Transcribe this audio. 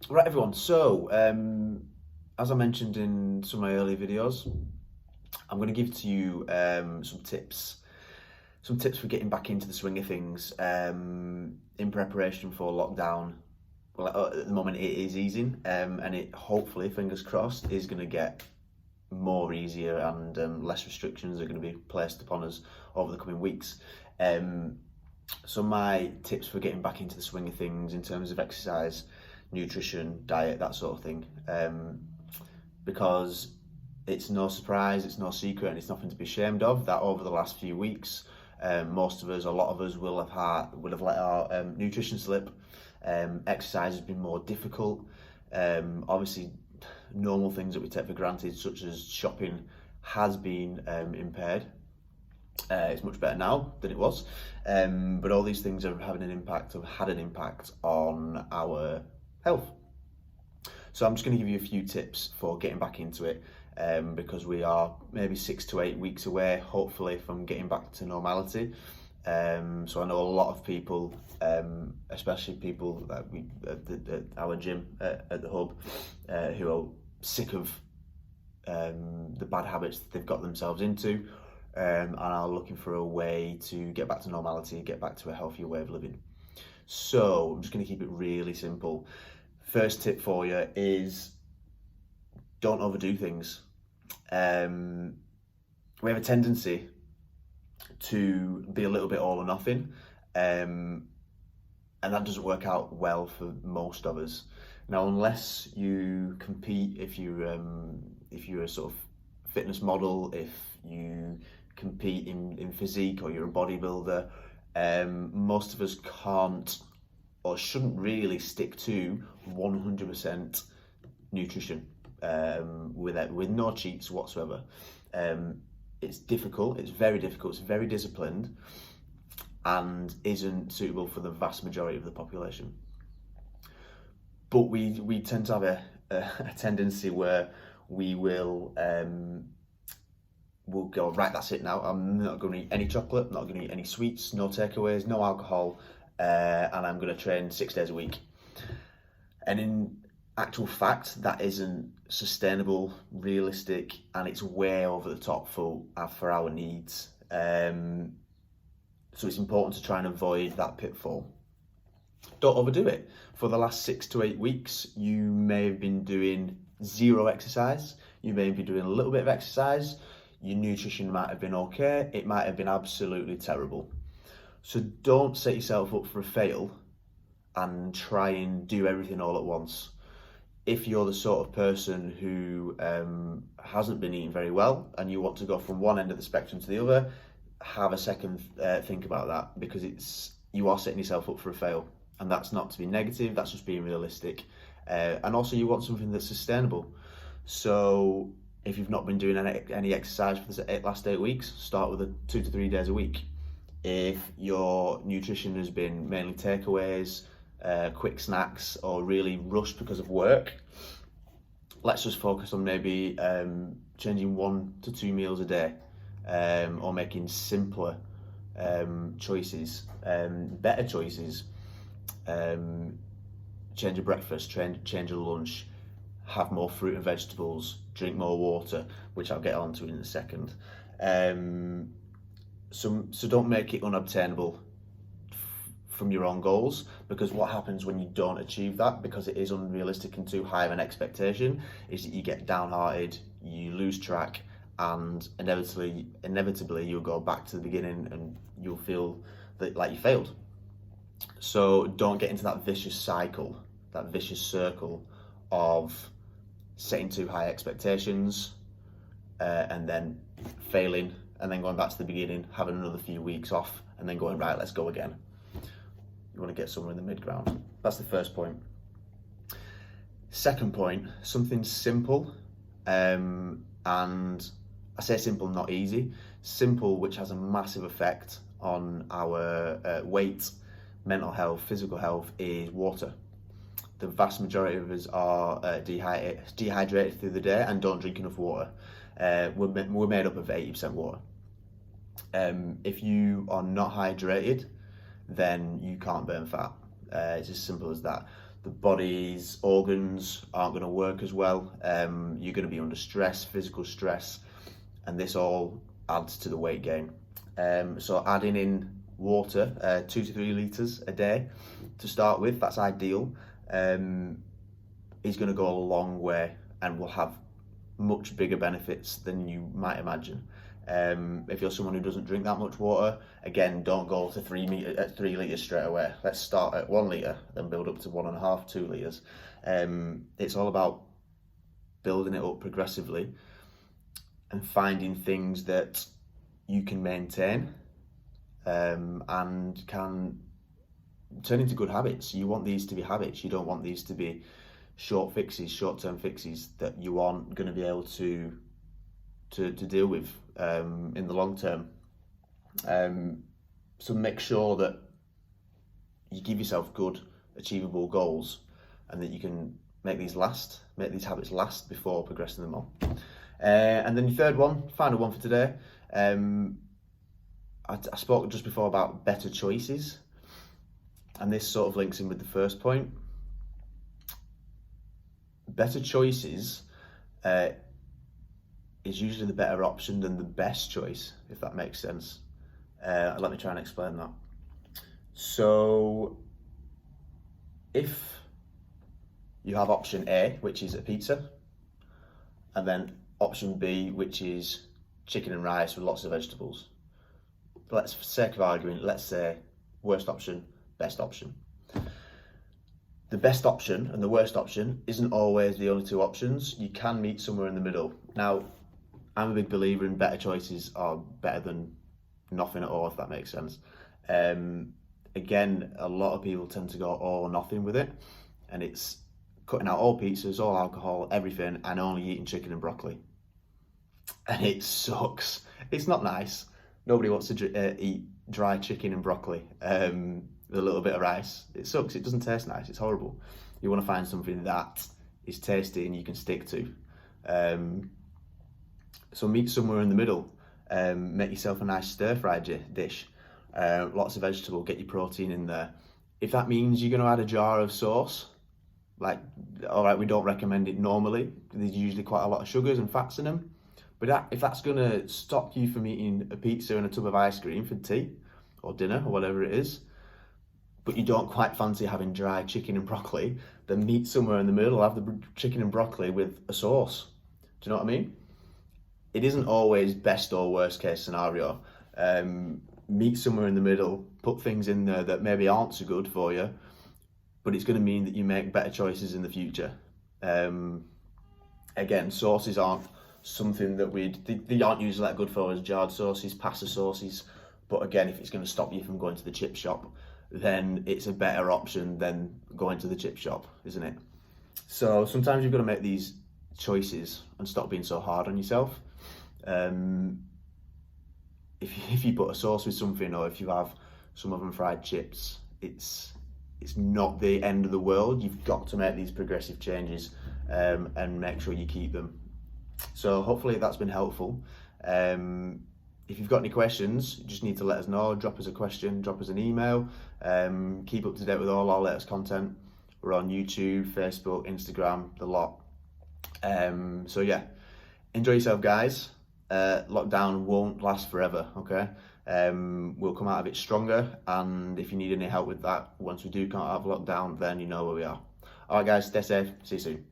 Right, everyone. So, as I mentioned in some of my early videos, I'm going to give to you some tips for getting back into the swing of things in preparation for lockdown. Well, at the moment it is easing, and it hopefully, fingers crossed, is going to get more easier and less restrictions are going to be placed upon us over the coming weeks. So my tips for getting back into the swing of things in terms of exercise, nutrition, diet, that sort of thing, because it's no surprise, it's no secret, and it's nothing to be ashamed of that over the last few weeks, most of us, a lot of us, will have let our nutrition slip. Exercise has been more difficult. Obviously, normal things that we take for granted, such as shopping, has been impaired. It's much better now than it was, but all these things are having an impact, have had an impact on our health. So I'm just going to give you a few tips for getting back into it, because we are maybe 6 to 8 weeks away, hopefully, from getting back to normality. So I know a lot of people, especially people that we at our gym at the hub, who are sick of the bad habits that they've got themselves into, and are looking for a way to get back to normality, get back to a healthier way of living. So I'm just going to keep it really simple. First tip for you is don't overdo things. We have a tendency to be a little bit all or nothing, and that doesn't work out well for most of us. Now, unless you compete, if you're a sort of fitness model, if you compete in physique, or you're a bodybuilder, most of us can't or shouldn't really stick to 100% nutrition, with no cheats whatsoever. It's difficult, it's very difficult, it's very disciplined, and isn't suitable for the vast majority of the population. But we tend to have a tendency where we'll go, right, that's it now, I'm not going to eat any chocolate, not going to eat any sweets, no takeaways, no alcohol, and I'm going to train 6 days a week. And in actual fact, that isn't sustainable, realistic, and it's way over the top for our needs. So it's important to try and avoid that pitfall. Don't overdo it. For the last 6 to 8 weeks, you may have been doing zero exercise. You may be doing a little bit of exercise. Your nutrition might have been okay. It might have been absolutely terrible. So don't set yourself up for a fail and try and do everything all at once. If you're the sort of person who hasn't been eating very well and you want to go from one end of the spectrum to the other, have a second think about that, because you are setting yourself up for a fail, and that's not to be negative, that's just being realistic. And also, you want something that's sustainable. So if you've not been doing any exercise for the last 8 weeks, start with 2 to 3 days a week. If your nutrition has been mainly takeaways, quick snacks, or really rushed because of work, let's just focus on maybe changing 1 to 2 meals a day, or making simpler choices, better choices. Change a breakfast, change a lunch, have more fruit and vegetables, drink more water, which I'll get onto in a second. So don't make it unobtainable from your own goals, because what happens when you don't achieve that, because it is unrealistic and too high of an expectation, is that you get downhearted, you lose track, and inevitably you'll go back to the beginning and you'll feel that like you failed. So don't get into that vicious cycle, that vicious circle of setting too high expectations, and then failing, and then going back to the beginning, having another few weeks off, and then going, right, let's go again. You want to get somewhere in the mid-ground. That's the first point. Second point, something simple, and I say simple, not easy. Simple, which has a massive effect on our weight, mental health, physical health, is water. The vast majority of us are dehydrated through the day and don't drink enough water. We're made up of 80% water. If you are not hydrated, then you can't burn fat. It's as simple as that. the body's organs aren't going to work as well. You're going to be under stress, physical stress, and this all adds to the weight gain. So adding in water, 2 to 3 litres a day to start with, that's ideal, is going to go a long way and will have much bigger benefits than you might imagine. If you're someone who doesn't drink that much water, again, don't go to 3 litres straight away. Let's start at 1 litre, then build up to 1.5, 2 litres. It's all about building it up progressively and finding things that you can maintain and can turn into good habits. You want these to be habits. You don't want these to be short-term fixes that you aren't going to be able to deal with in the long term. So make sure that you give yourself good, achievable goals, and that you can make these habits last before progressing them on. And then your third one, final one for today. I spoke just before about better choices, and this sort of links in with the first point. Better choices is usually the better option than the best choice, if that makes sense. Let me try and explain that. So if you have option A, which is a pizza, and then option B, which is chicken and rice with lots of vegetables. Let's, for sake of argument, let's say worst option, best option. The best option and the worst option isn't always the only two options. You can meet somewhere in the middle. Now, I'm a big believer in better choices are better than nothing at all, if that makes sense. Again, a lot of people tend to go all or nothing with it, and it's cutting out all pizzas, all alcohol, everything, and only eating chicken and broccoli. And it sucks. It's not nice. Nobody wants to eat dry chicken and broccoli with a little bit of rice. It sucks. It doesn't taste nice. It's horrible. You want to find something that is tasty and you can stick to. So meet somewhere in the middle. Make yourself a nice stir-fried dish. Lots of vegetable. Get your protein in there. If that means you're going to add a jar of sauce, like, all right, we don't recommend it normally. There's usually quite a lot of sugars and fats in them. But if that's going to stop you from eating a pizza and a tub of ice cream for tea or dinner or whatever it is, but you don't quite fancy having dry chicken and broccoli, then meet somewhere in the middle. Have the chicken and broccoli with a sauce. Do you know what I mean? It isn't always best or worst case scenario. Meet somewhere in the middle. Put things in there that maybe aren't so good for you, but it's going to mean that you make better choices in the future. Again, sauces aren't something that they aren't usually that good for us, jarred sauces, pasta sauces. But again, if it's going to stop you from going to the chip shop, then it's a better option than going to the chip shop, isn't it? So sometimes you've got to make these choices and stop being so hard on yourself. If you put a sauce with something, or if you have some oven fried chips, it's not the end of the world. You've got to make these progressive changes and make sure you keep them. So hopefully that's been helpful. If you've got any questions, you just need to let us know. Drop us a question, drop us an email. Keep up to date with all our latest content. We're on YouTube, Facebook, Instagram, the lot. So yeah, enjoy yourself, guys. Lockdown won't last forever, okay? We'll come out of it stronger, and if you need any help with that, once we do come out of lockdown, then you know where we are. All right, guys, stay safe. See you soon.